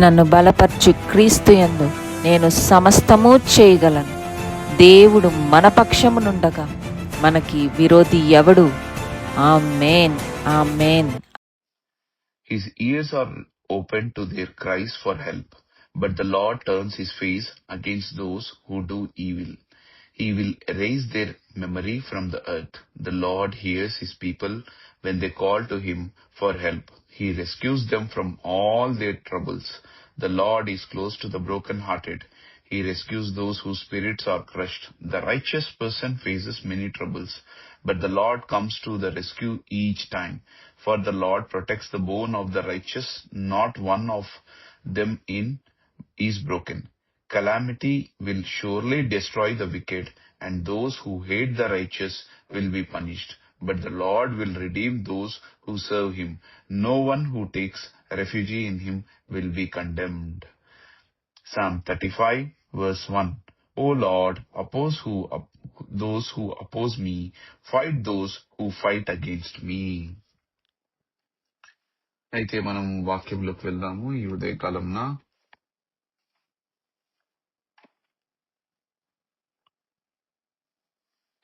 నన్ను బలపరచు క్రీస్తు యందు నేను సమస్తము చేయగలను. దేవుడు మన పక్షమునుండగా మనకి విరోధి ఎవడు? ఆమేన్, ఆమేన్. His ears are open to their cries for help, but the Lord turns his face against those who do evil. He will erase their memory from the earth. The Lord hears his people when they call to him for help. He rescues them from all their troubles. The Lord is close to the brokenhearted. He rescues those whose spirits are crushed. The righteous person faces many troubles, but the Lord comes to the rescue each time. For the Lord protects the bone of the righteous, not one of them is broken. Calamity will surely destroy the wicked, and those who hate the righteous will be punished. But the Lord will redeem those who serve him. No one who takes refuge in him will be condemned. Psalm 35, verse 1. O Lord, oppose those who oppose me, fight those who fight against me. అయితే మనం వాక్యంలోకి వెళ్దాము. ఈ ఉదయకాలంన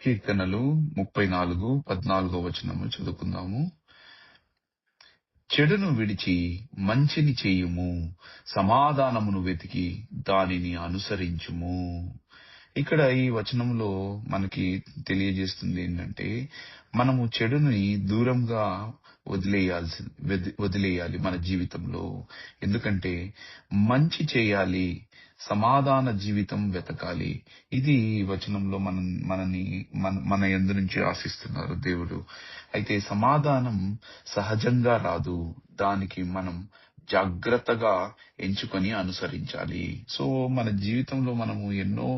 కీర్తనలు 34:14 చదువుకుందాము. చెడును విడిచి మంచిని చేయుము, సమాధానమును వెతికి దానిని అనుసరించుము. ఇక్కడ ఈ వచనంలో మనకి తెలియజేస్తుంది ఏంటంటే, మనము చెడుని దూరంగా వదిలేయాలి మన జీవితంలో. ఎందుకంటే మంచి చేయాలి, సమాధాన జీవితం వెతకాలి. ఇది ఈ వచనంలో మన యందు నుంచి ఆశిస్తున్నారు దేవుడు. అయితే సమాధానం సహజంగా రాదు, దానికి మనం జాగ్రత్తగా ఎంచుకొని అనుసరించాలి. సో మన జీవితంలో మనము ఎన్నో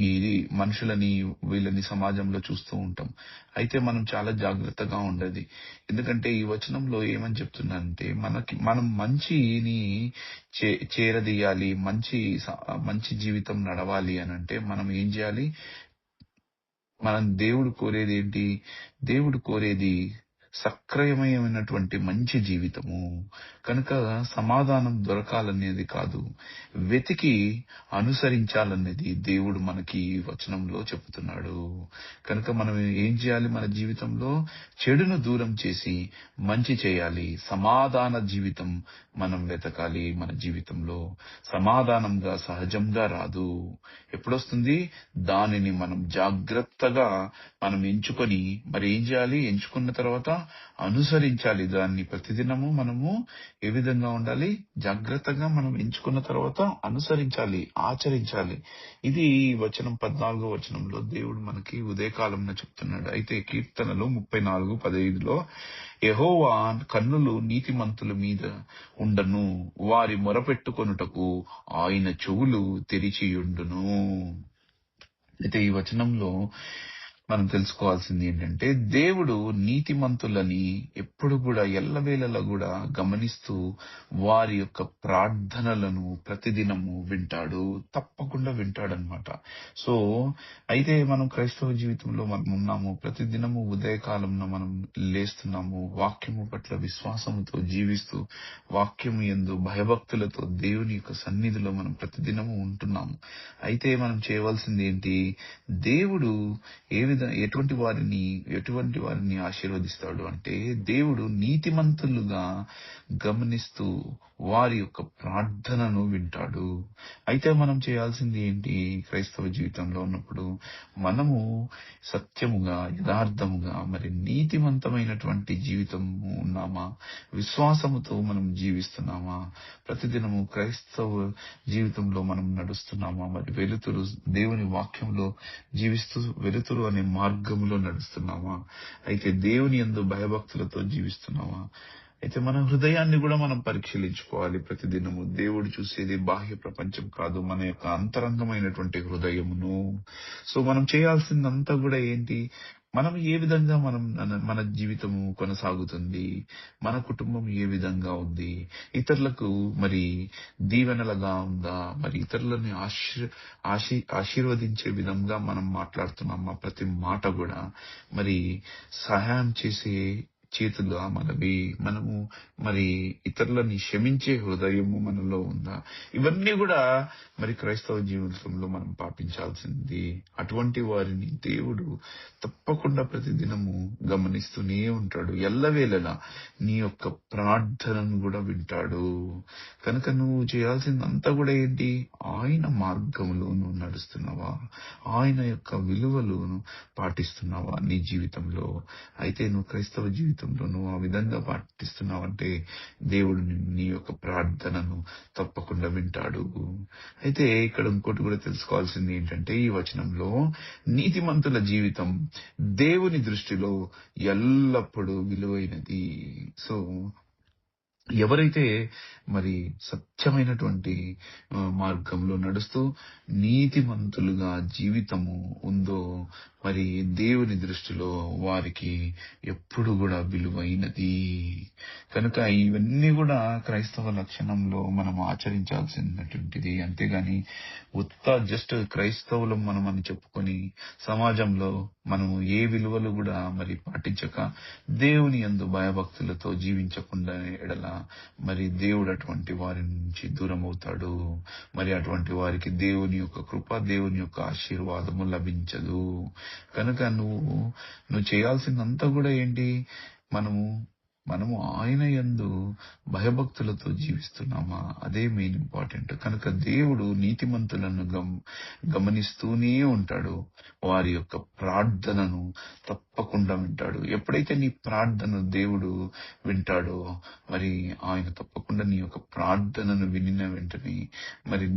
ఇది మనుషులని వీళ్ళని సమాజంలో చూస్తూ ఉంటాం. అయితే మనం చాలా జాగ్రత్తగా ఉండాలి. ఎందుకంటే ఈ వచనంలో ఏమని చెప్తున్నానంటే, మనం మంచిని చేరదీయాలి, మంచి జీవితం నడవాలి అని అంటే మనం ఏం చేయాలి? దేవుడు కోరేది ఏంటి? దేవుడు కోరేది సక్రయమైనటువంటి మంచి జీవితము. కనుక సమాధానం దొరకాలనేది కాదు, వెతికి అనుసరించాలనేది దేవుడు మనకి వచనంలో చెప్తున్నాడు. కనుక మనం ఏం చేయాలి? మన జీవితంలో చెడును దూరం చేసి మంచి చేయాలి. సమాధాన జీవితం మనం వెతకాలి. మన జీవితంలో సమాధానంగా సహజంగా రాదు. ఎప్పుడొస్తుంది? దానిని మనం జాగ్రత్తగా ఎంచుకొని మరి ఏం చేయాలి? ఎంచుకున్న తర్వాత అనుసరించాలి. దాన్ని ప్రతిదినము మనము ఏ విధంగా ఉండాలి? జాగ్రత్తగా మనం ఎంచుకున్న తర్వాత అనుసరించాలి, ఆచరించాలి. ఇది వచనం 14వ వచనంలో దేవుడు మనకి ఉదయకాలంలో చెప్తున్నాడు. అయితే కీర్తనలు 34:15లో యెహోవా కన్నులు నీతిమంతుల మీద ఉండను, వారి మొరపెట్టుకొనుటకు ఆయన చెవులు తెరిచియుండును. అయితే ఈ వచనంలో మనం తెలుసుకోవాల్సింది ఏంటంటే, దేవుడు నీతిమంతులని ఎప్పుడు కూడా ఎల్లవేళలా కూడా గమనిస్తూ వారి యొక్క ప్రార్థనలను ప్రతిదినము వింటాడు, తప్పకుండా వింటాడనమాట. సో అయితే మనం క్రైస్తవ జీవితంలో మనం ఉన్నాము. ప్రతిదినము ఉదయకాలంలో మనం లేస్తున్నాము, వాక్యము పట్ల విశ్వాసముతో జీవిస్తూ వాక్యము యందు భయభక్తులతో దేవుని యొక్క సన్నిధిలో మనం ప్రతిదినము ఉంటున్నాము. అయితే మనం చేయవలసింది ఏంటి? దేవుడు ఎటువంటి వారిని ఆశీర్వదిస్తాడు అంటే, దేవుడు నీతిమంతులుగా గమనిస్తూ వారి యొక్క ప్రార్థనను వింటాడు. అయితే మనం చేయాల్సింది ఏంటి? క్రైస్తవ జీవితంలో ఉన్నప్పుడు మనము సత్యముగా, యథార్థముగా, మరి నీతిమంతమైనటువంటి జీవితం ఉన్నామా? విశ్వాసముతో మనం జీవిస్తున్నామా? ప్రతిదినము క్రైస్తవ జీవితంలో మనం నడుస్తున్నామా? మరి వెలుతురు దేవుని వాక్యంలో జీవిస్తూ వెలుతురు అనే మార్గంలో నడుస్తున్నామా? అయితే దేవుని యందు భయభక్తులతో జీవిస్తున్నామా? అయితే మన హృదయాన్ని కూడా మనం పరిశీలించుకోవాలి ప్రతిదినము. దేవుడు చూసేది బాహ్య ప్రపంచం కాదు, మన యొక్క అంతరంగమైనటువంటి హృదయమును. సో మనం చేయాల్సిందంతా కూడా ఏంటి? మనం ఏ విధంగా మన జీవితము కొనసాగుతుంది, మన కుటుంబం ఏ విధంగా ఉంది, ఇతరులకు మరి దీవెనలుగా ఉందా, మరి ఇతరులని ఆశీర్వదించే విధంగా మనం మాట్లాడుతున్నామా? ప్రతి మాట కూడా మరి సహాయం చేసే చేతులు మనవి, మనము మరి ఇతరులని క్షమించే హృదయము మనలో ఉందా? ఇవన్నీ కూడా మరి క్రైస్తవ జీవితంలో మనం పాటించాల్సింది. అటువంటి వారిని దేవుడు తప్పకుండా ప్రతిదినము గమనిస్తూనే ఉంటాడు. ఎల్లవేళలా నీ యొక్క ప్రార్థనను కూడా వింటాడు. కనుక నువ్వు చేయాల్సిందంతా కూడా ఏంటి? ఆయన మార్గంలో నువ్వు నడుస్తున్నావా? ఆయన యొక్క విలువలను పాటిస్తున్నావా నీ జీవితంలో? అయితే నువ్వు క్రైస్తవ జీవితంలో నువ్వు ఆ విధంగా పాటిస్తున్నావంటే దేవుడు నీ యొక్క ప్రార్థనను తప్పకుండా వింటాడు. అయితే ఇక్కడ ఇంకోటి కూడా తెలుసుకోవాల్సింది ఏంటంటే, ఈ వచనంలో నీతిమంతుల జీవితం దేవుని దృష్టిలో ఎల్లప్పుడూ విలువైనది. సో ఎవరైతే మరి సత్యమైనటువంటి మార్గంలో నడుస్తూ నీతిమంతులుగా జీవితము ఉందో మరి దేవుని దృష్టిలో వారికి ఎప్పుడు కూడా విలువైనది. కనుక ఇవన్నీ కూడా క్రైస్తవ లక్షణంలో మనం ఆచరించాల్సినటువంటిది. అంతేగాని జస్ట్ క్రైస్తవులం మనం అని చెప్పుకొని సమాజంలో మనము ఏ విలువలు కూడా మరి పాటించక దేవుని యందు భయభక్తులతో జీవించకుండా ఎడల మరి దేవుడు అటువంటి వారి నుంచి దూరం అవుతాడు. మరి అటువంటి వారికి దేవుని యొక్క కృప, దేవుని యొక్క ఆశీర్వాదము లభించదు. కనుక నువ్వు చేయాల్సిందంతా కూడా ఏంటి? మనము ఆయన యందు భయభక్తులతో జీవిస్తున్నామా? అదే మెయిన్ ఇంపార్టెంట్. కనుక దేవుడు నీతిమంతులను గమనిస్తూనే ఉంటాడు. వారి యొక్క ప్రార్థనను తప్పకుండా వింటాడు. ఎప్పుడైతే నీ ప్రార్థన దేవుడు వింటాడో మరి ఆయన తప్పకుండా నీ యొక్క ప్రార్థనను వినిన వెంటనే మరి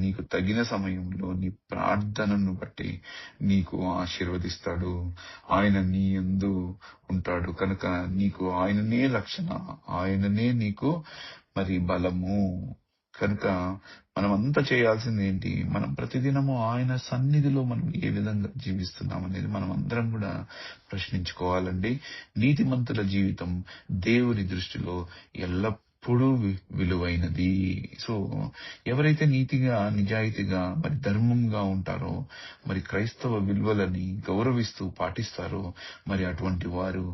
నీకు తగిన సమయంలో నీ ప్రార్థనను బట్టి నీకు ఆశీర్వదిస్తాడు. ఆయన నీ యందు ఉంటాడు. కనుక నీకు ఆయననే రక్షణ, ఆయననే నీకు మరి బలము. కనుక మనమంతా చేయాల్సింది ఏంటి? మనం ప్రతిదినము ఆయన సన్నిధిలో మనం ఏ విధంగా జీవిస్తున్నాం అనేది మనం అందరం కూడా ప్రశ్నించుకోవాలండి. నీతిమంతుల జీవితం దేవుని దృష్టిలో ఎల్లప్పుడూ విలువైనది. సో ఎవరైతే నీతిగా, నిజాయితీగా, మరి ధర్మంగా ఉంటారో, మరి క్రైస్తవ విలువలని గౌరవిస్తూ పాటిస్తారో మరి అటువంటి వారు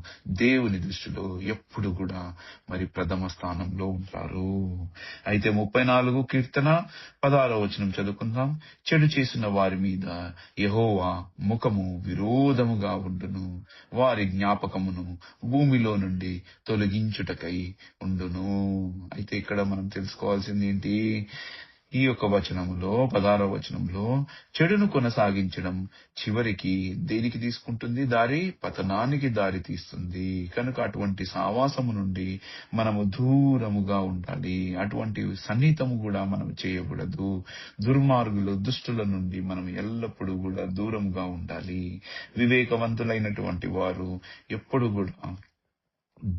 దేవుని దృష్టిలో ఎప్పుడు కూడా మరి ప్రథమ స్థానంలో ఉంటారు. అయితే 34 కీర్తన 16వ వచనం చదువుకుందాం. చెడు చేసిన వారి మీద యెహోవా ముఖము విరోధముగా ఉండును, వారి జ్ఞాపకమును భూమిలో నుండి తొలగించుటకై ఉండును. అయితే ఇక్కడ మనం తెలుసుకోవాల్సింది ఏంటి? ఈ యొక్క వచనంలో 16వ వచనంలో చెడును కొనసాగించడం చివరికి దేనికి తీసుకుంటుంది? పతనానికి దారి తీస్తుంది. కనుక అటువంటి సావాసము నుండి మనము దూరముగా ఉండాలి. అటువంటి సన్నిహితము కూడా మనం చేయకూడదు. దుర్మార్గులు, దుష్టుల నుండి మనం ఎల్లప్పుడూ కూడా దూరంగా ఉండాలి. వివేకవంతులైనటువంటి వారు ఎప్పుడు కూడా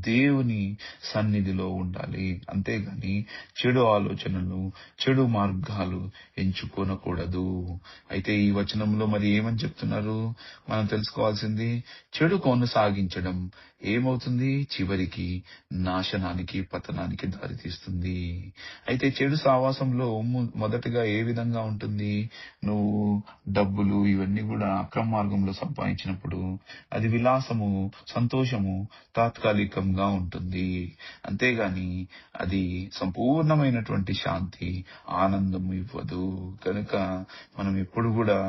దేవుని సన్నిధిలో ఉండాలి. అంతేగాని చెడు ఆలోచనలు, చెడు మార్గాలు ఎంచుకోనకూడదు. అయితే ఈ వచనంలో మరి ఏమని చెప్తున్నారు? మనం తెలుసుకోవాల్సింది, చెడు కొనసాగించడం ఏమవుతుంది? చివరికి నాశనానికి, పతనానికి దారితీస్తుంది. అయితే చెడు సావాసంలో మొదటగా ఏ విధంగా ఉంటుంది? నువ్వు డబ్బులు ఇవన్నీ కూడా అక్రమ మార్గంలో సంపాదించినప్పుడు అది విలాసము, సంతోషము తాత్కాలికంగా ఉంటుంది. అంతేగాని అది సంపూర్ణమైనటువంటి శాంతి, ఆనందం ఇవ్వదు. కనుక మనం ఎప్పుడు కూడా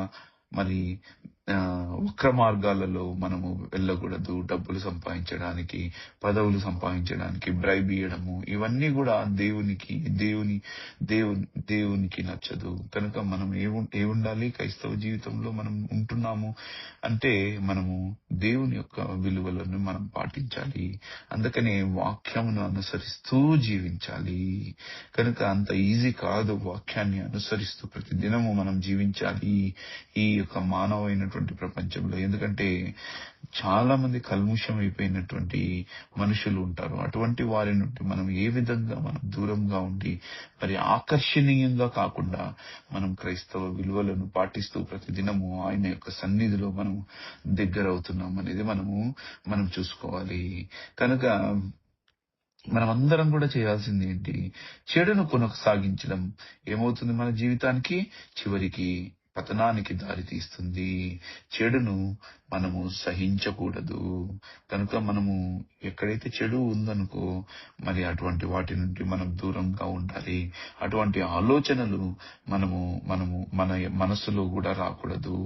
మరి వక్ర మార్గాలలో మనము వెళ్ళకూడదు. డబ్బులు సంపాదించడానికి, పదవులు సంపాదించడానికి బ్రైబ్ ఇయ్యడము, ఇవన్నీ కూడా దేవునికి నచ్చదు. కనుక మనం ఏముండాలి? క్రైస్తవ జీవితంలో మనం ఉంటున్నాము అంటే మనము దేవుని యొక్క విలువలను మనం పాటించాలి. అందుకనే వాక్యమును అనుసరిస్తూ జీవించాలి. కనుక అంత ఈజీ కాదు వాక్యాన్ని అనుసరిస్తూ ప్రతిదినము మనం జీవించాలి ఈ యొక్క మానవమైనటువంటి ప్రపంచంలో. ఎందుకంటే చాలా మంది కల్ముషం అయిపోయినటువంటి మనుషులు ఉంటారు. అటువంటి వారి నుండి మనం ఏ విధంగా మనం దూరంగా ఉండి మరి ఆకర్షణీయంగా కాకుండా మనం క్రైస్తవ విలువలను పాటిస్తూ ప్రతిదినము ఆయన యొక్క సన్నిధిలో మనం దగ్గర అవుతున్నాం అనేది మనం చూసుకోవాలి. కనుక మనమందరం కూడా చేయాల్సింది ఏంటి? చెడును కొనసాగించడం ఏమవుతుంది? మన జీవితానికి చివరికి పతనానికి దారి తీస్తుంది. చెడును మనము సహించకూడదు. కనుక మనము ఎక్కడైతే చెడు ఉందనుకో మరి అటువంటి వాటి నుండి మనం దూరంగా ఉండాలి. అటువంటి ఆలోచనలు మనము మనము మన మనసులో కూడా రాకూడదు.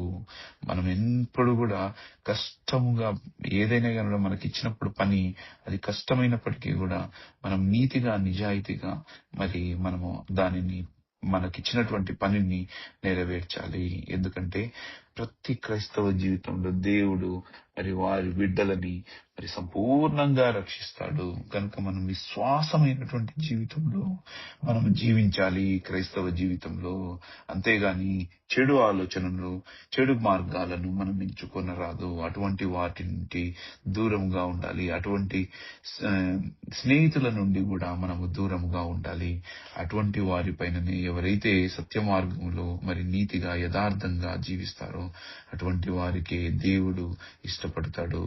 మనం ఎప్పుడు కూడా కష్టముగా ఏదైనా కనుక మనకి ఇచ్చినప్పుడు పని అది కష్టమైనప్పటికీ కూడా మనం నీతిగా నిజాయితీగా మరి మనము దానిని మనకిచ్చినటువంటి పనిని నెరవేర్చాలి. ఎందుకంటే ప్రతి క్రైస్తవ జీవితంలో దేవుడు మరి వారి బిడ్డలని మరి సంపూర్ణంగా రక్షిస్తాడు. కనుక మనం విశ్వాసమైనటువంటి జీవితంలో మనం జీవించాలి క్రైస్తవ జీవితంలో. అంతేగాని చెడు ఆలోచనలు చెడు మార్గాలను మనం ఎంచుకొనరాదు. అటువంటి వాటి నుండి దూరంగా ఉండాలి. అటువంటి స్నేహితుల నుండి కూడా మనము దూరంగా ఉండాలి. అటువంటి వారిపైననే ఎవరైతే సత్య మార్గంలో మరి నీతిగా యథార్థంగా జీవిస్తారో అటువంటి వారికి దేవుడు ఇష్టపడతాడు.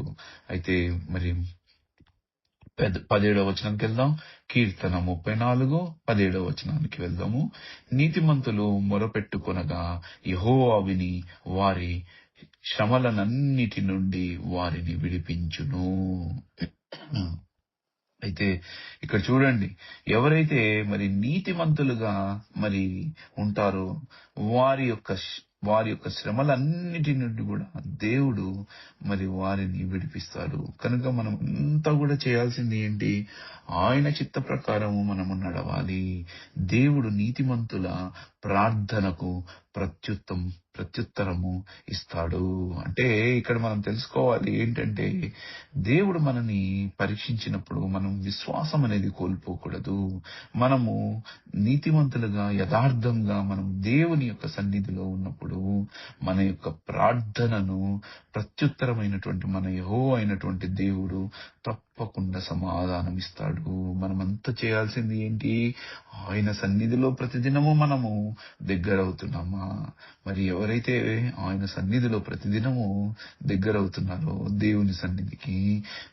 అయితే మరి 17వ వచనానికి వెళ్దాం. కీర్తన 34:17 వచనానికి వెళ్దాము. నీతిమంతులు మొరపెట్టుకొనగా యెహోవా విని వారి శ్రమలనన్నిటి నుండి వారిని విడిపించును. అయితే ఇక్కడ చూడండి, ఎవరైతే మరి నీతిమంతులుగా మరి ఉంటారో వారి యొక్క శ్రమలన్నిటి నుండి కూడా దేవుడు మరి వారిని విడిపిస్తాడు. కనుక మనం అంతా కూడా చేయాల్సింది ఏంటి? ఆయన చిత్త ప్రకారము మనము నడవాలి. దేవుడు నీతిమంతుల ప్రార్థనకు ప్రత్యుత్తరము ఇస్తాడు. అంటే ఇక్కడ మనం తెలుసుకోవాలి ఏంటంటే దేవుడు మనని పరీక్షించినప్పుడు మనం విశ్వాసం అనేది కోల్పోకూడదు. మనము నీతిమంతులుగా యథార్థంగా మనం దేవుని యొక్క సన్నిధిలో ఉన్నప్పుడు మన యొక్క ప్రార్థనను ప్రత్యుత్తరమైనటువంటి మన యెహోవా అయినటువంటి దేవుడు తప్పకుండా సమాధానం ఇస్తాడు. మనమంతా చేయాల్సింది ఏంటి? ఆయన సన్నిధిలో ప్రతిదినము మనము దగ్గరవుతున్నామా? మరి ఎవరైతే ఆయన సన్నిధిలో ప్రతిదినము దగ్గరవుతున్నారో దేవుని సన్నిధికి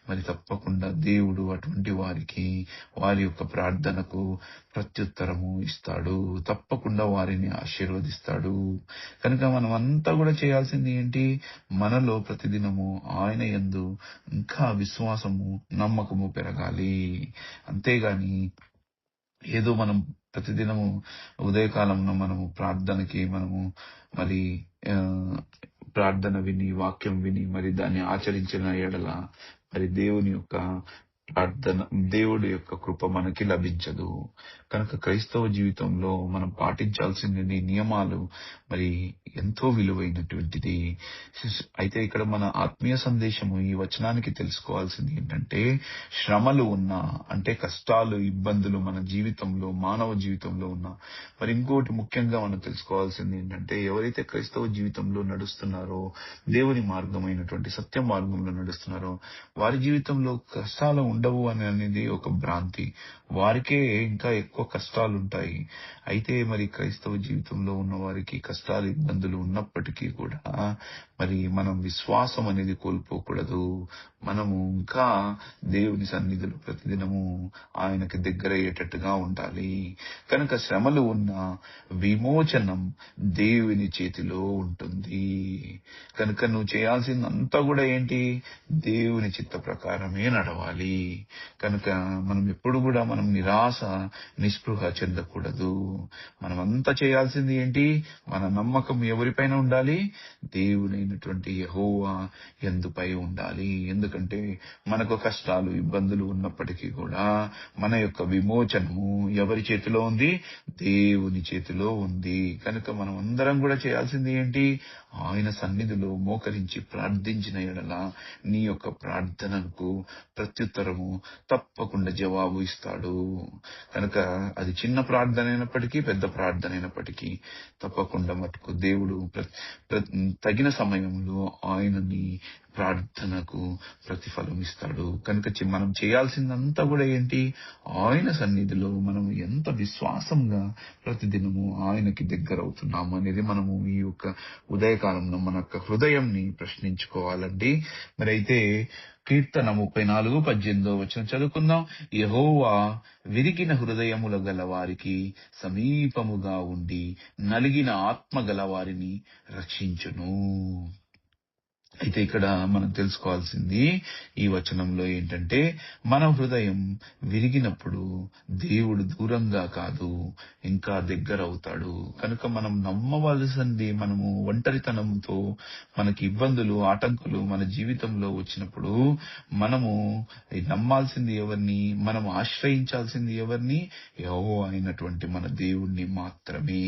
మరి తప్పకుండా దేవుడు అటువంటి వారికి వారి యొక్క ప్రార్థనకు ప్రత్యుత్తరము ఇస్తాడు. తప్పకుండా వారిని ఆశీర్వదిస్తాడు. కనుక మనం అంతా కూడా చేయాల్సింది ఏంటి? మనలో ప్రతిదినము ఆయన యందు ఇంకా విశ్వాసము నమ్మకము పెరగాలి. అంతేగాని ఏదో మనం ప్రతిదినము ఉదయకాలంలో మనము ప్రార్థనకి మనము మరి ప్రార్థన విని వాక్యం విని మరి దాన్ని ఆచరించిన ఎడల మరి దేవుడి యొక్క కృప మనకి లభించదు. కనుక క్రైస్తవ జీవితంలో మనం పాటించాల్సిన నియమాలు మరి ఎంతో విలువైనటువంటిది. అయితే ఇక్కడ మన ఆత్మీయ సందేశము ఈ వచనానికి తెలుసుకోవాల్సింది ఏంటంటే, శ్రమలు ఉన్నా అంటే కష్టాలు ఇబ్బందులు మన జీవితంలో మానవ జీవితంలో ఉన్నా మరి ఇంకోటి ముఖ్యంగా మనం తెలుసుకోవాల్సింది ఏంటంటే, ఎవరైతే క్రైస్తవ జీవితంలో నడుస్తున్నారో దేవుని మార్గమైనటువంటి సత్య మార్గంలో నడుస్తున్నారో వారి జీవితంలో కష్టాలు ఉండవు అనేది ఒక భ్రాంతి. వారికే ఇంకా ఎక్కువ కష్టాలు ఉంటాయి. అయితే మరి క్రైస్తవ జీవితంలో ఉన్న వారికి కష్టాలు ఇబ్బందులు ఉన్నప్పటికీ కూడా మరి మనం విశ్వాసం అనేది కోల్పోకూడదు. మనము ఇంకా దేవుని సన్నిధిలో ప్రతిదినము ఆయనకి దగ్గరయ్యేటట్టుగా ఉండాలి. కనుక శ్రమలు ఉన్న విమోచనం దేవుని చేతిలో ఉంటుంది. కనుక నువ్వు చేయాల్సిందంతా కూడా ఏంటి? దేవుని చిత్త ప్రకారమే నడవాలి. కనుక మనం ఎప్పుడు కూడా మనం నిరాశ నిస్పృహ చెందకూడదు. మనం అంతా చేయాల్సింది ఏంటి? మన నమ్మకం ఎవరిపైన ఉండాలి? దేవునైనటువంటి యెహోవా యందుపై ఉండాలి. ఎందుకంటే మనకు కష్టాలు ఇబ్బందులు ఉన్నప్పటికీ కూడా మన యొక్క విమోచనము ఎవరి చేతిలో ఉంది? దేవుని చేతిలో ఉంది. కనుక మనం అందరం కూడా చేయాల్సింది ఏంటి? ఆయన సన్నిధిలో మోకరించి ప్రార్థించిన ఎడల నీ యొక్క ప్రార్థనకు ప్రత్యుత్తరము తప్పకుండా జవాబు ఇస్తాడు. కనుక అది చిన్న ప్రార్థన అయినప్పటికీ పెద్ద ప్రార్థన అయినప్పటికీ తప్పకుండా మటుకు దేవుడు తగిన సమయంలో ఆయనని ప్రార్థనకు ప్రతిఫలం ఇస్తాడు. కనుక మనం చేయాల్సిందంతా కూడా ఏంటి? ఆయన సన్నిధిలో మనం ఎంత విశ్వాసంగా ప్రతిదినము ఆయనకి దగ్గర అవుతున్నాము అనేది మనము ఈ యొక్క ఉదయకాలంలో మన యొక్క హృదయంని ప్రశ్నించుకోవాలండి. మరి అయితే కీర్తన 34:18 చదువుకుందాం. యెహోవా విరిగిన హృదయముల గల వారికి సమీపముగా ఉండి నలిగిన ఆత్మ గల వారిని రక్షించును. అయితే ఇక్కడ మనం తెలుసుకోవాల్సింది ఈ వచనంలో ఏంటంటే, మన హృదయం విరిగినప్పుడు దేవుడు దూరంగా కాదు, ఇంకా దగ్గర అవుతాడు. కనుక మనం నమ్మవలసింది, మనము ఒంటరితనంతో మనకి ఇబ్బందులు, ఆటంకులు మన జీవితంలో వచ్చినప్పుడు మనము నమ్మాల్సింది ఎవరిని, మనం ఆశ్రయించాల్సింది ఎవరిని? యెహోవా అయినటువంటి మన దేవుణ్ణి మాత్రమే.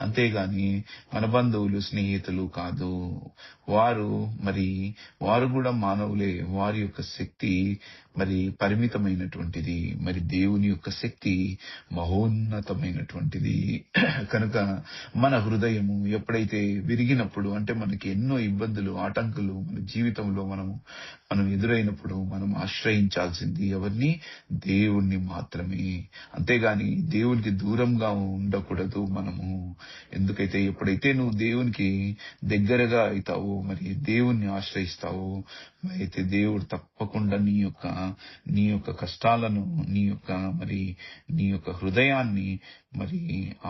అంతేగాని మన బంధువులు, స్నేహితులు కాదు. వారు కూడా మానవులే. వారి యొక్క శక్తి పరిమితమైనటువంటిది. దేవుని యొక్క శక్తి మహోన్నతమైనటువంటిది. కనుక మన హృదయము ఎప్పుడైతే విరిగినప్పుడు, అంటే మనకి ఎన్నో ఇబ్బందులు, ఆటంకులు మన జీవితంలో మనం ఎదురైనప్పుడు మనం ఆశ్రయించాల్సింది ఎవరిని? దేవుణ్ణి మాత్రమే. అంతేగాని దేవునికి దూరంగా ఉండకూడదు మనము. ఎందుకైతే ఎప్పుడైతే నువ్వు దేవునికి దగ్గరగా అవుతావో, దేవుణ్ణి ఆశ్రయిస్తావో, అయితే దేవుడు తప్పకుండా నీ యొక్క కష్టాలను, నీ యొక్క హృదయాన్ని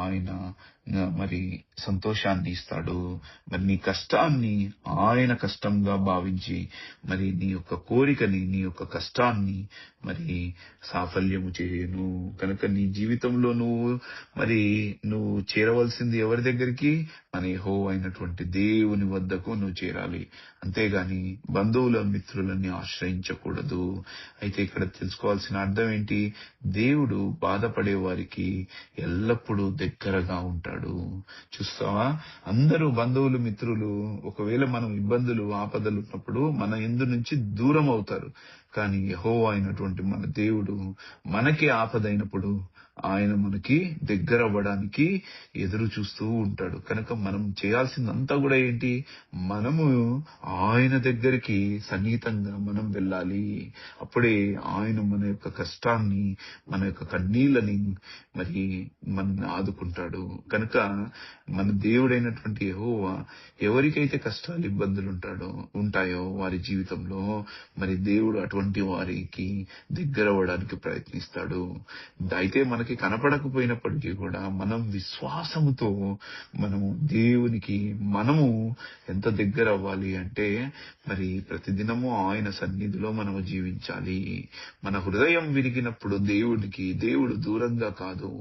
ఆయన సంతోషాన్ని ఇస్తాడు. నీ కష్టాన్ని ఆయన కష్టంగా భావించి నీ యొక్క కోరికని, నీ యొక్క కష్టాన్ని సాఫల్యము చేయను. కనుక నీ జీవితంలో నువ్వు చేరవలసింది ఎవరి దగ్గరికి? మన యెహోవా అయినటువంటి దేవుని వద్దకు నువ్వు చేరాలి. అంతేగాని బంధువుల, మిత్రులని ఆశ్రయించకూడదు. అయితే ఇక్కడ తెలుసుకోవాల్సిన అర్థం ఏంటి? దేవుడు బాధపడే వారికి ఎల్లప్పుడూ దగ్గరగా ఉంటాడు. చూస్తావా, అందరూ బంధువులు, మిత్రులు ఒకవేళ మనం ఇబ్బందులు, ఆపదలు ఉన్నప్పుడు మన యందు నుంచి దూరం అవుతారు. కానీ యెహోవా అయినటువంటి మన దేవుడు మనకి ఆపదైనప్పుడు ఆయన మనకి దగ్గర అవ్వడానికి ఎదురు చూస్తూ ఉంటాడు. కనుక మనం చేయాల్సిందంతా కూడా ఏంటి? మనము ఆయన దగ్గరికి సన్నిహితంగా మనం వెళ్ళాలి. అప్పుడే ఆయన మన యొక్క కష్టాన్ని, మన యొక్క కన్నీళ్ళని మనల్ని ఆదుకుంటాడు. కనుక మన దేవుడైనటువంటి యెహోవా ఎవరికైతే కష్టాలు, ఇబ్బందులు ఉంటాయో వారి జీవితంలో దేవుడు అటువంటి వారికి దగ్గర అవ్వడానికి ప్రయత్నిస్తాడు. అయితే మనకి కనపడకపోయినప్పటికీ కూడా మనం విశ్వాసముతో దేవునికి ఎంత దగ్గర అవ్వాలి అంటే ప్రతిదినము ఆయన సన్నిధిలో మనము జీవించాలి. మన హృదయం విరిగినప్పుడు దేవుడు దూరంగా కాదు,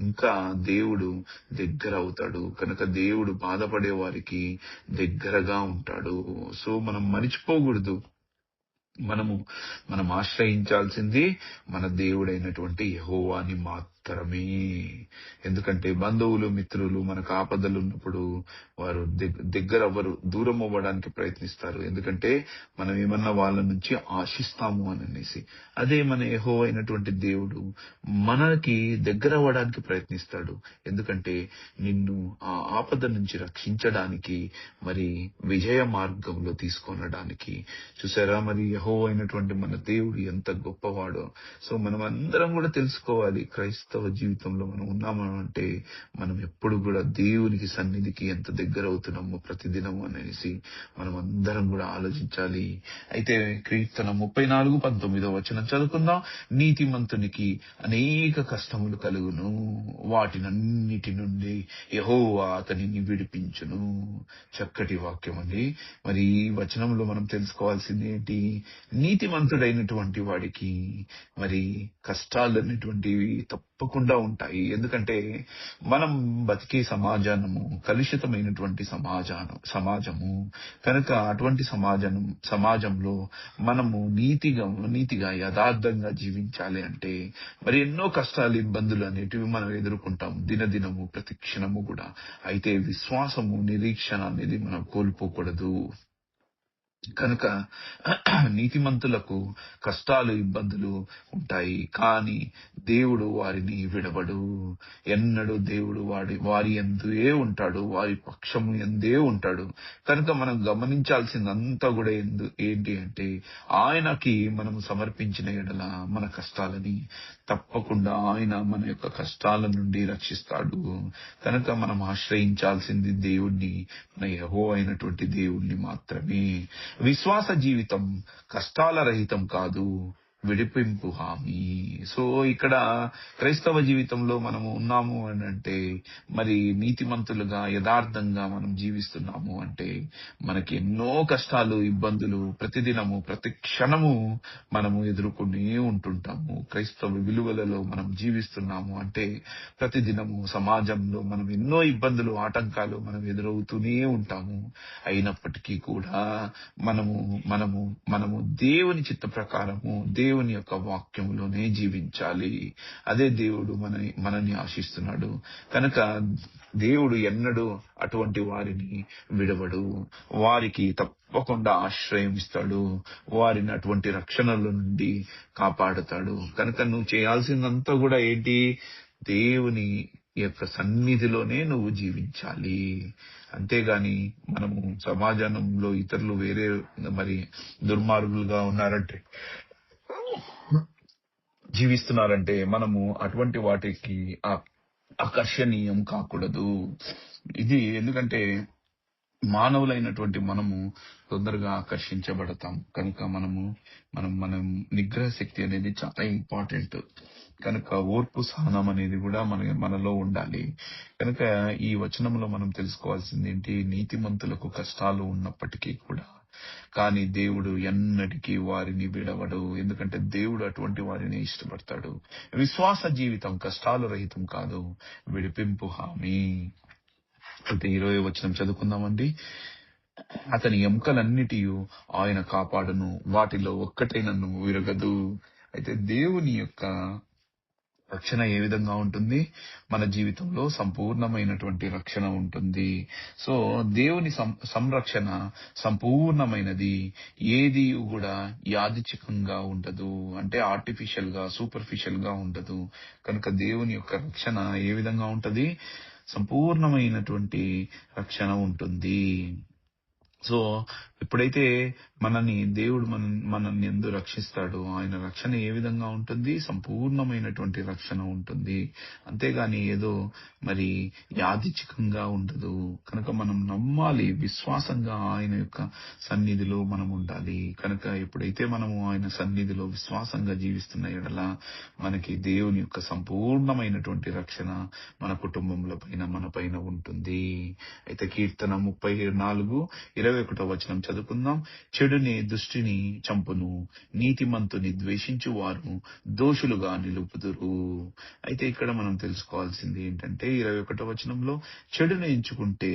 ఇంకా దేవుడు దగ్గర అవుతాడు. కనుక దేవుడు బాధపడే వారికి దగ్గరగా ఉంటాడు. సో మనం మరిచిపోకూడదు. మనం ఆశ్రయించాల్సింది మన దేవుడైనటువంటి యెహోవాని మాత్రమే. ఎందుకంటే బంధువులు, మిత్రులు మనకు ఆపదలు ఉన్నప్పుడు వారు దగ్గర అవ్వరు, దూరం అవ్వడానికి ప్రయత్నిస్తారు. ఎందుకంటే మనం ఏమన్నా వాళ్ళ నుంచి ఆశిస్తాము అనేసి. అదే మన యెహోవా అయినటువంటి దేవుడు మనకి దగ్గర అవ్వడానికి ప్రయత్నిస్తాడు. ఎందుకంటే నిన్ను ఆ ఆపద నుంచి రక్షించడానికి, విజయ మార్గంలో తీసుకొనడానికి. చూసారా, యెహోవా అయినటువంటి మన దేవుడు ఎంత గొప్పవాడో. సో మనం అందరం కూడా తెలుసుకోవాలి, క్రైస్తవ జీవితంలో మనం ఉన్నామంటే మనం ఎప్పుడు కూడా దేవునికి సన్నిధికి ఎంత దగ్గర అవుతున్నామో ప్రతిదినం అనేసి మనం అందరం కూడా ఆలోచించాలి. అయితే కీర్తన 34:19 చదువుకుందాం. నీతిమంతునికి అనేక కష్టములు కలుగును, వాటినన్నిటి నుండి యెహోవా అతనిని విడిపించును. చక్కటి వాక్యం అండి. ఈ వచనంలో మనం తెలుసుకోవాల్సింది ఏంటి? నీతిమంతుడైనటువంటి వాడికి కష్టాలు అనేటువంటివి తప్పకుండా ఉంటాయి. ఎందుకంటే మనం బతికే కలుషితమైనటువంటి సమాజము. కనుక అటువంటి సమాజంలో మనము నీతిగా యథార్థంగా జీవించాలి అంటే ఎన్నో కష్టాలు, ఇబ్బందులు అనేటివి మనం ఎదుర్కొంటాం దినదినము, ప్రతి క్షణము కూడా. అయితే విశ్వాసము, నిరీక్షణ అనేది మనం కోల్పోకూడదు. కనుక నీతిమంతులకు కష్టాలు, ఇబ్బందులు ఉంటాయి. కానీ దేవుడు వారిని విడవడు. ఎన్నడూ దేవుడు వారి యందే ఉంటాడు, వారి పక్షము యందే ఉంటాడు. కనుక మనం గమనించాల్సిందంతా కూడా ఏంటి అంటే, ఆయనకి మనం సమర్పించిన ఎడల మన కష్టాలని తప్పకుండా ఆయన మన యొక్క కష్టాల నుండి రక్షిస్తాడు. కనుక మనం ఆశ్రయించాల్సింది దేవుణ్ణి, మన యెహోవా అయినటువంటి దేవుణ్ణి మాత్రమే. విశ్వాస జీవితం కష్టాల రహితం కాదు, విడిపింపు హామీ. సో ఇక్కడ క్రైస్తవ జీవితంలో మనము ఉన్నాము అని అంటే, మరి నీతిమంతులుగా యథార్థంగా మనం జీవిస్తున్నాము అంటే, మనకి ఎన్నో కష్టాలు, ఇబ్బందులు ప్రతిదినము ప్రతి క్షణము మనము ఎదుర్కొనే ఉంటుంటాము. క్రైస్తవ విలువలలో మనం జీవిస్తున్నాము అంటే, ప్రతిదినము సమాజంలో మనం ఎన్నో ఇబ్బందులు, ఆటంకాలు మనం ఎదురవుతూనే ఉంటాము. అయినప్పటికీ కూడా మనము మనము మనము దేవుని చిత్త ప్రకారము దేవుని యొక్క వాక్యములోనే జీవించాలి. అదే దేవుడు మనల్ని ఆశిస్తున్నాడు. కనుక దేవుడు ఎన్నడూ అటువంటి వారిని విడవడు, వారికి తప్పకుండా ఆశ్రయం ఇస్తాడు, వారిని అటువంటి రక్షణల నుండి కాపాడుతాడు. కనుక నువ్వు చేయాల్సిందంతా కూడా ఏంటి? దేవుని యొక్క సన్నిధిలోనే నువ్వు జీవించాలి. అంతేగాని మనము సమాజంలో ఇతరులు వేరే మరి దుర్మార్గులుగా ఉన్నారంటే, జీవిస్తున్నారంటే, మనము అటువంటి వాటికి ఆకర్షణీయం కాకూడదు. ఇది ఎందుకంటే మానవులైనటువంటి మనము తొందరగా ఆకర్షించబడతాం. కనుక మనం నిగ్రహ శక్తి అనేది చాలా ఇంపార్టెంట్. కనుక ఓర్పు సహనం అనేది కూడా మనలో ఉండాలి. కనుక ఈ వచనంలో మనం తెలుసుకోవాల్సింది ఏంటి? నీతిమంతులకు కష్టాలు ఉన్నప్పటికీ కూడా కానీ దేవుడు ఎన్నటికీ వారిని విడవడు. ఎందుకంటే దేవుడు అటువంటి వారిని ఇష్టపడతాడు. విశ్వాస జీవితం కష్టాలు రహితం కాదు, విడిపింపు హామీ. అయితే 20వ వచనం చదువుకుందామండి. అతని ఎముకలన్నిటి ఆయన కాపాడును, వాటిలో ఒక్కటైనను విరగదు. అయితే దేవుని యొక్క రక్షణ ఏ విధంగా ఉంటుంది? మన జీవితంలో సంపూర్ణమైనటువంటి రక్షణ ఉంటుంది. సో దేవుని సంరక్షణ సంపూర్ణమైనది. ఏది కూడా యాదృచ్ఛికంగా ఉండదు, అంటే ఆర్టిఫిషియల్ గా, సూపర్ఫిషియల్ గా ఉండదు. కనుక దేవుని యొక్క రక్షణ ఏ విధంగా ఉంటది? సంపూర్ణమైనటువంటి రక్షణ ఉంటుంది. సో ఎప్పుడైతే దేవుడు మనల్ని ఎందు రక్షిస్తాడో, ఆయన రక్షణ ఏ విధంగా ఉంటుంది? సంపూర్ణమైనటువంటి రక్షణ ఉంటుంది. అంతేగాని ఏదో మరి యాదృచ్ఛికంగా ఉండదు. కనుక మనం నమ్మాలి, విశ్వాసంగా ఆయన యొక్క సన్నిధిలో మనం ఉండాలి. కనుక ఎప్పుడైతే మనము ఆయన సన్నిధిలో విశ్వాసంగా జీవిస్తున్న ఎడల మనకి దేవుని యొక్క సంపూర్ణమైనటువంటి రక్షణ మన కుటుంబముల పైన, మన పైన ఉంటుంది. అయితే కీర్తన 34:21 వచనం చదువుకుందాం. చెడుని, దుష్టిని చంపును, నీతిమంతుని ద్వేషించు వారు దోషులుగా నిలుపుదురు. అయితే ఇక్కడ మనం తెలుసుకోవాల్సింది ఏంటంటే, 21వ వచనంలో చెడుని ఎంచుకుంటే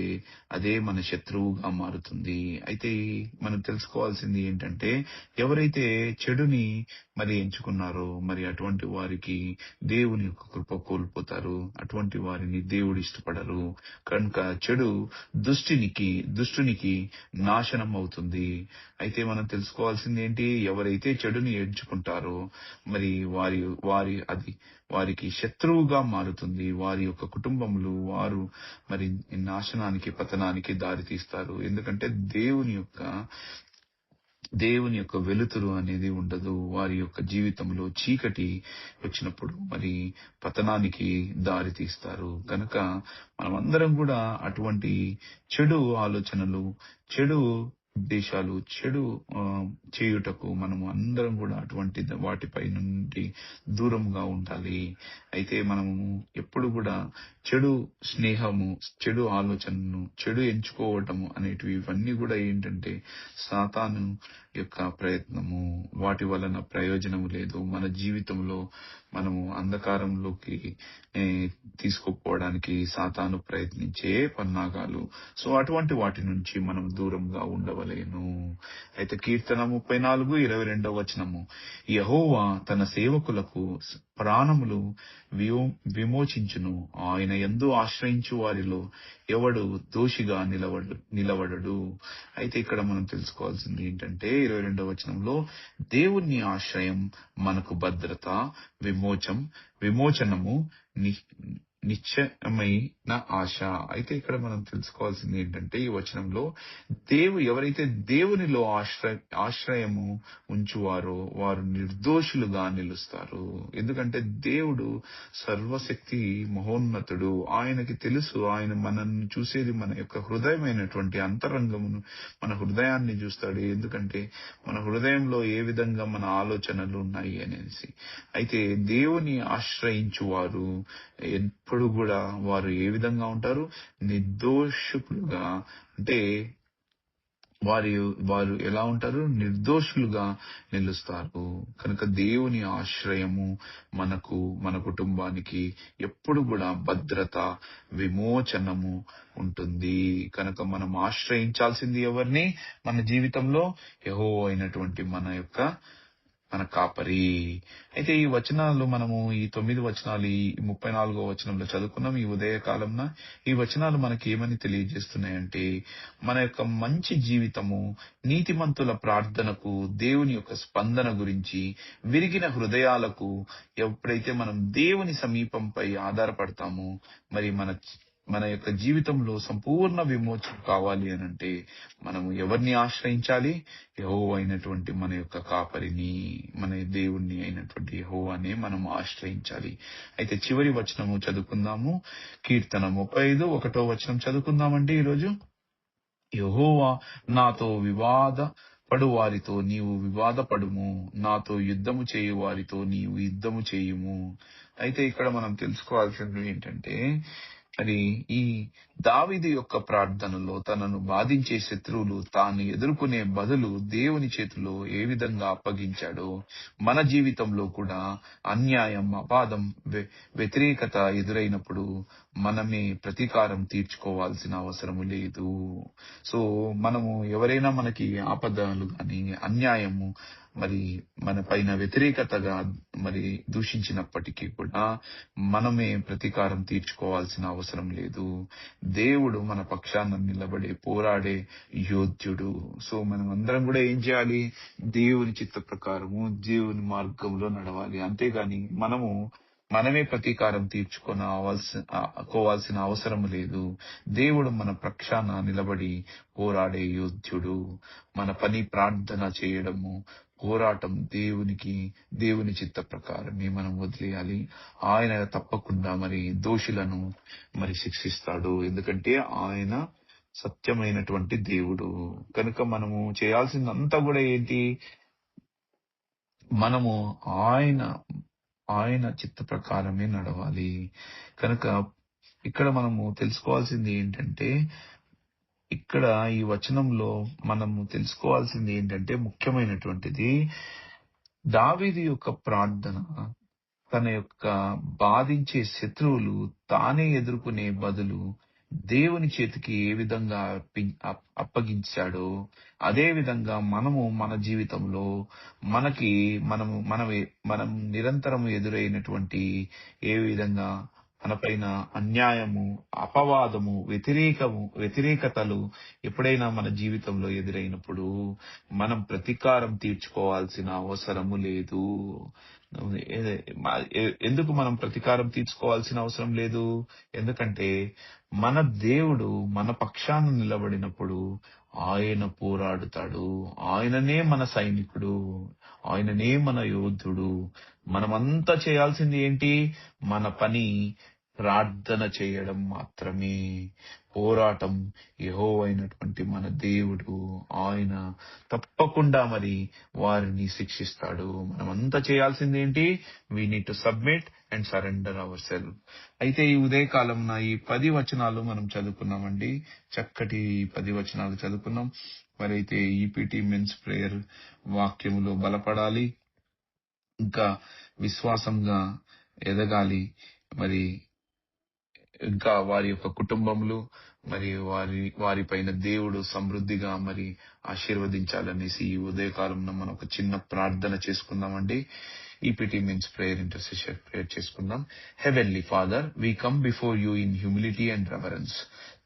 అదే మన శత్రువుగా మారుతుంది. అయితే మనం తెలుసుకోవాల్సింది ఏంటంటే, ఎవరైతే చెడుని మరి ఎంచుకున్నారో మరి అటువంటి వారికి దేవుని యొక్క కృప కోల్పోతారు. అటువంటి వారిని దేవుడు ఇష్టపడరు. కనుక చెడు దుష్టునికి నాశనం అవుతుంది. అయితే మనం తెలుసుకోవాల్సింది ఏంటి? ఎవరైతే చెడుని ఎంచుకుంటారో మరి వారికి శత్రువుగా మారుతుంది. వారి యొక్క కుటుంబములు వారు మరి నాశనానికి, పతనానికి దారి తీస్తారు. ఎందుకంటే దేవుని యొక్క వెలుతురు అనేది ఉండదు. వారి యొక్క జీవితంలో చీకటి వచ్చినప్పుడు మరి పతనానికి దారి తీస్తారు. కనుక మనమందరం కూడా అటువంటి చెడు ఆలోచనలు, చెడు ఉద్దేశాలు, చెడు చేయుటకు మనము అందరం కూడా అటువంటి వాటిపై నుండి దూరంగా ఉండాలి. అయితే మనము ఎప్పుడు కూడా చెడు స్నేహము, చెడు ఆలోచనను, చెడు ఎంచుకోవటము అనేటివి ఇవన్నీ కూడా ఏంటంటే సాతాను యొక్క ప్రయత్నము. వాటి వలన ప్రయోజనము లేదు. మన జీవితంలో మనము అంధకారంలోకి తీసుకుపోవడానికి సాతాను ప్రయత్నించే పన్నాగాలు. సో అటువంటి వాటి నుంచి మనం దూరంగా ఉండవలేను. అయితే కీర్తన 34:22 వచనము. యెహోవా తన సేవకులకు ప్రాణములు విమోచించును, ఆయన యందు ఆశ్రయించు వారిలో ఎవడు దోషిగా నిలబడడు. అయితే ఇక్కడ మనం తెలుసుకోవాల్సింది ఏంటంటే 22వ వచనంలో దేవుని ఆశ్రయం మనకు భద్రత, విమోచనము, నిశ్చయమైన ఆశ. అయితే ఇక్కడ మనం తెలుసుకోవాల్సింది ఏంటంటే ఈ వచనంలో ఎవరైతే దేవునిలో ఆశ్రయము ఉంచువారో వారు నిర్దోషులుగా నిలుస్తారు. ఎందుకంటే దేవుడు సర్వశక్తి మహోన్నతుడు. ఆయనకి తెలుసు, ఆయన మనల్ని చూసేది మన యొక్క హృదయమైనటువంటి అంతరంగమును, మన హృదయాన్ని చూస్తాడు. ఎందుకంటే మన హృదయంలో ఏ విధంగా మన ఆలోచనలు ఉన్నాయి అనేసి. అయితే దేవుని ఆశ్రయించువారు ఎప్పుడు కూడా వారు ఏ విధంగా ఉంటారు? నిర్దోషులుగా. అంటే వారు ఎలా ఉంటారు? నిర్దోషులుగా నిలుస్తారు. కనుక దేవుని ఆశ్రయము మనకు, మన కుటుంబానికి ఎప్పుడు కూడా భద్రత, విమోచనము ఉంటుంది. కనుక మనం ఆశ్రయించాల్సింది ఎవరిని? మన జీవితంలో యెహోవా అయినటువంటి మన కాపరి. అయితే ఈ వచనాలు మనము ఈ 9 వచనాలు ఈ 34వ వచనంలో చదువుకున్నాం ఈ ఉదయకాలంన. ఈ వచనాలు మనకి ఏమని తెలియజేస్తున్నాయంటే మన యొక్క మంచి జీవితము, నీతిమంతుల ప్రార్థనకు, దేవుని యొక్క స్పందన గురించి, విరిగిన హృదయాలకు ఎప్పుడైతే మనం దేవుని సమీపంపై ఆధారపడతామో మరి మన యొక్క జీవితంలో సంపూర్ణ విమోచన కావాలి అనంటే మనము ఎవరిని ఆశ్రయించాలి? యెహోవా అయినటువంటి మన యొక్క కాపరిని, మన దేవుణ్ణి అయినటువంటి యెహోవానే మనం ఆశ్రయించాలి. అయితే చివరి వచనము చదువుకుందాము. కీర్తన 35:1 వచనం చదువుకుందామండి ఈరోజు. యెహోవా నాతో పడు వారితో నీవు వివాదపడుము, నాతో యుద్ధము చేయు వారితో నీవు యుద్ధము చేయుము. అయితే ఇక్కడ మనం తెలుసుకోవాల్సింది ఏంటంటే మరి ఈ దావీదు యొక్క ప్రార్థనలో తనను బాధించే శత్రువులు తాను ఎదుర్కొనే బదులు దేవుని చేతిలో ఏ విధంగా అప్పగించాడో మన జీవితంలో కూడా అన్యాయం, అపాదం, వ్యతిరేకత ఎదురైనప్పుడు మనమే ప్రతీకారం తీర్చుకోవాల్సిన అవసరము లేదు. సో మనము ఎవరైనా మనకి ఆపదలు గాని, అన్యాయము మరి మన పైన వ్యతిరేకతగా మరి దూషించినప్పటికీ కూడా మనమే ప్రతీకారం తీర్చుకోవాల్సిన అవసరం లేదు. దేవుడు మన పక్షాన నిలబడే పోరాడే యోధ్యుడు. సో మనం అందరం కూడా ఏం చేయాలి? దేవుని చిత్త ప్రకారము దేవుని మార్గంలో నడవాలి. అంతేగాని మనమే ప్రతీకారం తీర్చుకోవాల్సిన అవసరం లేదు. దేవుడు మన పక్షాన నిలబడి పోరాడే యోధ్యుడు. మన పని ప్రార్థన చేయడము, పోరాటం దేవుని చిత్త ప్రకారమే మనం వదిలేయాలి. ఆయన తప్పకుండా మరి దోషులను మరి శిక్షిస్తాడు. ఎందుకంటే ఆయన సత్యమైనటువంటి దేవుడు. కనుక మనము చేయాల్సిందంతా కూడా ఏంటి? మనము ఆయన చిత్త ప్రకారమే నడవాలి. కనుక ఇక్కడ మనము తెలుసుకోవాల్సింది ఏంటంటే ఇక్కడ ఈ వచనంలో మనము తెలుసుకోవాల్సింది ఏంటంటే ముఖ్యమైనటువంటిది దావీదు యొక్క ప్రార్థన తన యొక్క బాధించే శత్రువులు తానే ఎదుర్కొనే బదులు దేవుని చేతికి ఏ విధంగా అప్పగించాడో అదే విధంగా మన జీవితంలో మనం నిరంతరం ఎదురైనటువంటి ఏ విధంగా మన పైన అన్యాయము, అపవాదము, వ్యతిరేకతలు ఎప్పుడైనా మన జీవితంలో ఎదురైనప్పుడు మనం ప్రతీకారం తీర్చుకోవాల్సిన అవసరము లేదు. ఎందుకు మనం ప్రతీకారం తీర్చుకోవాల్సిన అవసరం లేదు? ఎందుకంటే మన దేవుడు మన పక్షాన నిలబడినప్పుడు ఆయన పోరాడుతాడు. ఆయననే మన సైనికుడు, ఆయననే మన యోధుడు. మనమంతా చేయాల్సింది ఏంటి? మన పని ప్రార్థన చేయడం మాత్రమే. పోరాటం యెహోవా అయినటువంటి మన దేవుడు, ఆయన తప్పకుండా మరి వారిని శిక్షిస్తాడు. మనమంతా చేయాల్సింది ఏంటి? We need to submit and surrender our self. అయితే ఈ ఉదయకాలం ఈ 10 వచనాలు మనం చదువుకున్నామండి. చక్కటి 10 వచనాలు చదువుకున్నాం. మరి అయితే ఈపీటీ మెన్స్ ప్రేయర్ వాక్యములో బలపడాలి, ఇంకా విశ్వాసంగా ఎదగాలి, మరి ఇంకా వారి యొక్క కుటుంబములు మరి వారి పైన దేవుడు సమృద్ధిగా మరి ఆశీర్వదించాలనేసి ఈ ఉదయకాలంలో మనం ఒక చిన్న ప్రార్థన చేసుకుందామండి. EPT means prayer intercession. Prayer చేసుకుందాం. Heavenly Father, we come before you in humility and reverence.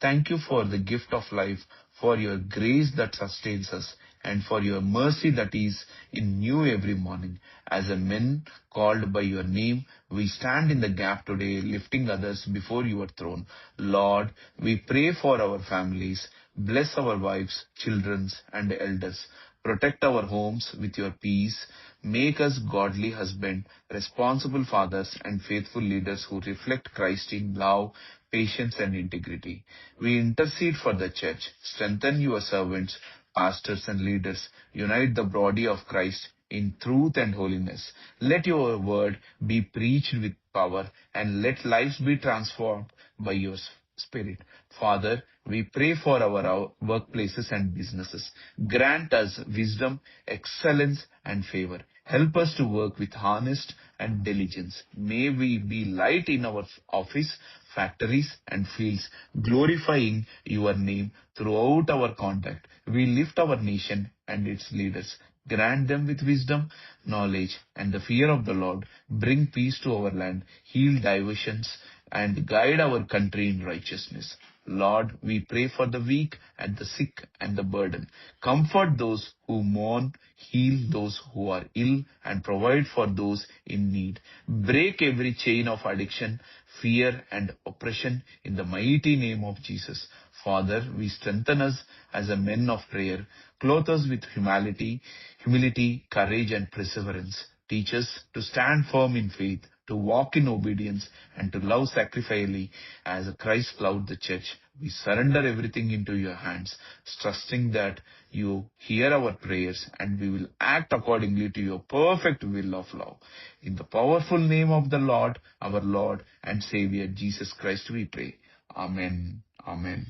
Thank you for the gift of life, for your grace that sustains us, and for your mercy that is in new every morning. As a men called by your name, we stand in the gap today, lifting others before your throne. Lord, we pray for our families. Bless our wives, children, and elders. Protect our homes with your peace. Make us godly husbands, responsible fathers, and faithful leaders who reflect Christ in love, patience, and integrity. We intercede for the church. Strengthen your servants, pastors, and leaders. Unite the body of Christ in truth and holiness. Let your word be preached with power, and let lives be transformed by your Spirit. Father, we pray for our workplaces and businesses. Grant us wisdom, excellence, and favor. Help us to work with honest and diligence. May we be light in our office, factories, and fields, glorifying your name throughout our conduct. We lift our nation and its leaders. Grant them with wisdom, knowledge, and the fear of the Lord. Bring peace to our land, heal diversions, and guide our country in righteousness. Lord, we pray for the weak and the sick and the burdened. Comfort those who mourn, heal those who are ill, and provide for those in need. Break every chain of addiction, fear, and oppression in the mighty name of Jesus. Father, we strengthen us as a men of prayer. Clothe us with humility, courage, and perseverance. Teach us to stand firm in faith, to walk in obedience, and to love sacrificially as Christ loved the church. We surrender everything into your hands, trusting that you hear our prayers and we will act accordingly to your perfect will of love. In the powerful name of the Lord, our Lord and Savior, Jesus Christ, we pray. Amen. Amen.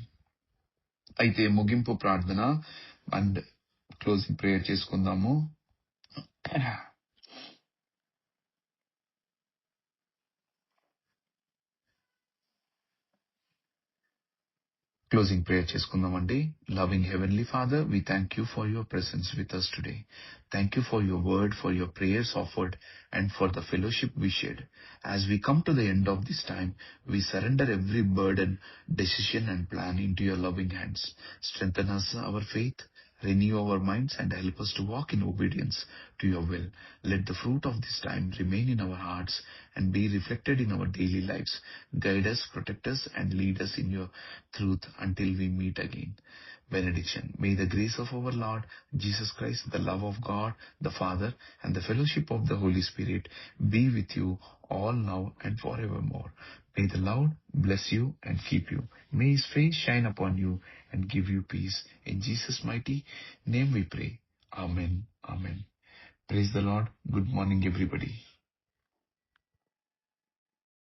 అయితే ముగింపు ప్రార్థన and closing prayer చేసుకుందాము. Closing prayer చేసుకుందామండి. Loving Heavenly Father, we thank you for your presence with us today. Thank you for your word, for your prayers offered, and for the fellowship we shared. As we come to the end of this time, we surrender every burden, decision, and plan into your loving hands. Strengthen us, our faith, renew our minds, and help us to walk in obedience to your will. Let the fruit of this time remain in our hearts and be reflected in our daily lives. Guide us, protect us, and lead us in your truth until we meet again. Benediction. May the grace of our Lord Jesus Christ, the love of God, the Father, and the fellowship of the Holy Spirit be with you all now and forevermore. May the Lord bless you and keep you. May his face shine upon you and give you peace. In Jesus' mighty name we pray. Amen. Amen. Praise the Lord. Good morning, everybody.